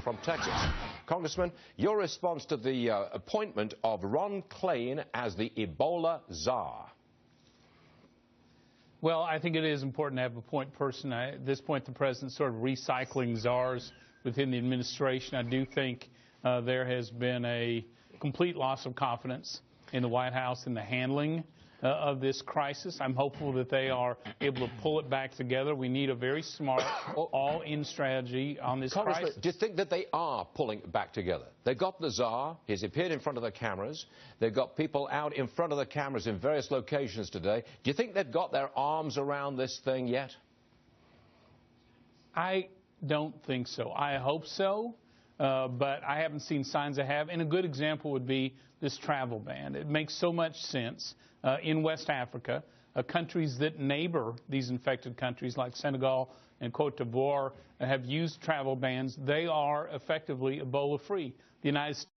From Texas. Congressman, your response to the appointment of Ron Klain as the Ebola czar. Well, I think it is important to have a point person. At this point, the president's sort of recycling czars within the administration. I do think there has been a complete loss of confidence in the White House in the handling of this crisis. I'm hopeful that they are able to pull it back together. We need a very smart, all-in strategy on this crisis. Do you think that they are pulling it back together? They've got the czar. He's appeared in front of the cameras. They've got people out in front of the cameras in various locations today. Do you think they've got their arms around this thing yet? I don't think so. I hope so. But I haven't seen signs they have. And a good example would be this travel ban. It makes so much sense in West Africa, countries that neighbor these infected countries like Senegal and Cote d'Ivoire have used travel bans. They are effectively Ebola-free. The United States,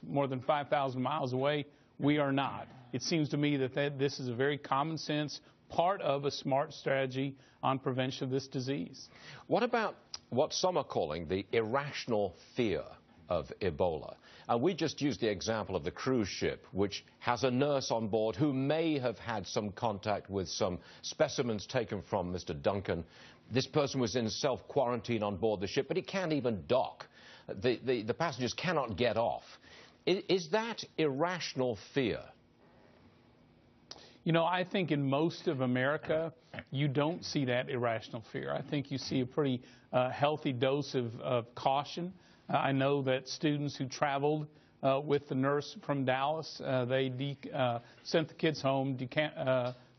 more than 5,000 miles away, we are not. It seems to me that this is a very common sense part of a smart strategy on prevention of this disease. What about what some are calling the irrational fear of Ebola? And we just used the example of the cruise ship, which has a nurse on board who may have had some contact with some specimens taken from Mr. Duncan. This person was in self-quarantine on board the ship, but he can't even dock. The passengers cannot get off. Is that irrational fear? You know, I think in most of America, you don't see that irrational fear. I think you see a pretty healthy dose of caution. I know that students who traveled with the nurse from Dallas, they sent the kids home,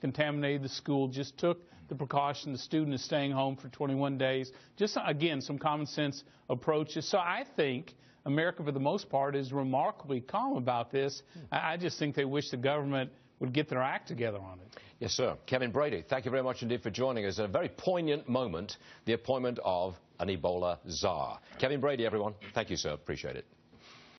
contaminated the school, just took the precaution. The student is staying home for 21 days. Just, again, some common sense approaches. So I think America, for the most part, is remarkably calm about this. I just think they wish the government would get their act together on it. Yes, sir. Kevin Brady, thank you very much indeed for joining us. A very poignant moment, the appointment of an Ebola czar. Kevin Brady, everyone. Thank you, sir. Appreciate it.